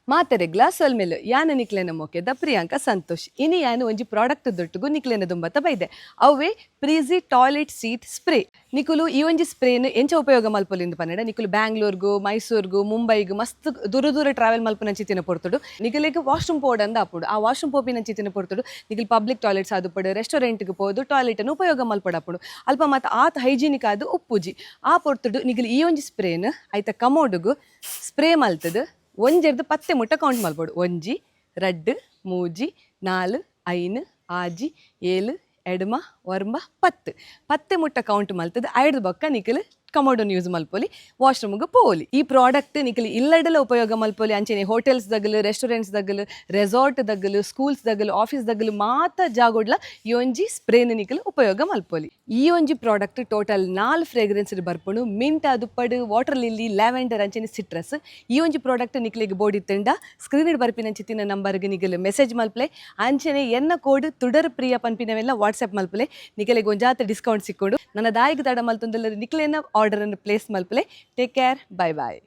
ಮಾತೆರೆ glass ಮೇಲೆ ಯಾನ ನಿಕ್ಲೆನ ಮೊಕೆದ ಪ್ರಿಯಾಂಕ ಸಂತೋಷ್ ಇನಿ ಯಾನು ಒಂಜಿ ಪ್ರಾಡಕ್ಟ್ ದೊಟ್ಟುಗು ನಿಕ್ಲೆನ ದುಂಬತ್ತ ಬೈದೆ ಅವೇ ಪ್ರೀಜಿ ಟಾಯ್ಲೆಟ್ ಸೀಟ್ ಸ್ಪ್ರೇ ನಿಕುಲು ಈ ಒಂಜಿ ಸ್ಪ್ರೇನ್ ಎಂಚ ಉಪಯೋಗ ಮಲ್ಪೊಲಿಂದು ಪನ್ನಡ ನಿಕುಲು ಬ್ಯಾಂಗ್ಳೂರ್ಗು ಮೈಸೂರ್ಗು ಮುಂಬೈಗು ಮಸ್ತ್ ದೂರ ದೂರ ಟ್ರಾವೆಲ್ ಮಲ್ಪುನಂಚಿ ತಿನ್ನ ಪೊರ್ತುಡು ನಿಕುಲೆಗ್ ವಾಶ್ರೂಮ್ ಪೋಡಂದ ಆಪುಡು ಆ ವಾಶ್ರೂಮ್ ಪೋಪಿನಂಚಿ ತಿನ್ನ ಪೊರ್ತುಡು ನಿಕುಲು ಪಬ್ಲಿಕ್ ಟಾಯ್ಲೆಟ್ಸ್ ಆದುಪಡು ರೆಸ್ಟೋರೆಂಟ್ಗೆ ಪೋದು ಟಾಯ್ಲೆಟ್ ಅನ್ನು ಉಪಯೋಗ ಮಲ್ಪಡಪುಡು ಅಲ್ಪ ಮತ್ತು ಆತ ಹೈಜೀನಿಕ್ ಆದು ಉಪ್ಪುಜಿ ಆ ಪೊರ್ತುಡು ನಿಕುಲು ಈ ಒಂಜಿ ಸ್ಪ್ರೇನ್ ಐತ ಕಮೋಡುಗು ಸ್ಪ್ರೇ ಮಲ್ತದು ಒಂಜೆರ್ದು 10 ಮುಟ್ಟ ಕೌಂಟ್ ಮಲ್ಪೊಡು ಒಂಜಿ ರಡ್ಡ್ ಮೂಜಿ ನಾಲ್ ಐನ್ ಆಜಿ ಏಳು ಎಡ್ಮ ಒರ್ಮ 10 ಮುಟ್ಟ ಕೌಂಟ್ ಮಲ್ತದ ಐಡ್ದು ಬೊಕ್ಕ ನಿಕಲ್ ಕಮೋಡನ್ ಯೂಸ್ ಮಲ್ಪೊಲಿ ವಾಶ್ರೂಮ್ಗೆ ಪೋಲಿ ಈ ಪ್ರಾಡಕ್ಟ್ ನಿಕಲ್ ಇಲ್ಲಡೆಲ್ಲ ಉಪಯೋಗ ಮಲ್ಪೊಲಿ ಅಂಚೆನೆ ಹೋಟೆಲ್ಸ್ ದಗಲು ರೆಸ್ಟೋರೆಂಟ್ಸ್ ದಗಲು ರೆಸಾರ್ಟ್ ದಗಲು ಸ್ಕೂಲ್ಸ್ ದಗಲು ಆಫೀಸ್ ದಗಲು ಮಾತ ಜಾಗೋಡ್ಲ ಈ ಒಂಜಿ ಸ್ಪ್ರೇನ್ ನಿಕಲ್ ಉಪಯೋಗ ಮಲ್ಪೊಲಿ ಈ ಒಂಜಿ ಪ್ರಾಡಕ್ಟ್ ಟೋಟಲ್ 4 ಫ್ರೇಗ್ರೆನ್ಸ್ ಬರ್ಪುಂಡು ಮಿಂಟ್ ಅದುಪ್ಪಡು ವಾಟರ್ ಲಿಲ್ಲಿ ಲ್ಯಾವೆಂಡರ್ ಅಂಚೆನೆ ಸಿಟ್ರಸ್ ಈ ಒಂಜಿ ಪ್ರಾಡಕ್ಟ್ ನಿಕ್ಲಿಗೆ ಬೋಡಿ ತಿಂಡ ಸ್ಕ್ರೀನ್ ಬರ್ಪಿನಂಚಿ ತಿನ್ನ ನಂಬರ್ಗೆ ನಿಕಲ್ ಮೆಸೇಜ್ ಮಲ್ಪಲೆ ಅಂಚೆನೆ ಎನ್ನ ಕೋಡ್ ತುಡರ್ ಪ್ರಿಯ ಪನ್ಪಿನವೆಲ್ಲ ವಾಟ್ಸ್ಆಪ್ ಮಲ್ಪಲೆ ನಿಕಲಿಗೆ ಒಂಜಾತ ಡಿಸ್ಕೌಂಟ್ ಸಿಕ್ಕೊಂಡು ನನ್ನ ದಾಯಿಗೆ ತಡ ಮಲ್ತೊಂದಲ್ಲ ನಿಕ್ಲೇನ ಆರ್ಡರ್ ಅನ್ನು ಪ್ಲೇಸ್ ಮಲ್ಪಲೆ ಟೇಕ್ ಕೇರ್ ಬೈ ಬಾಯ್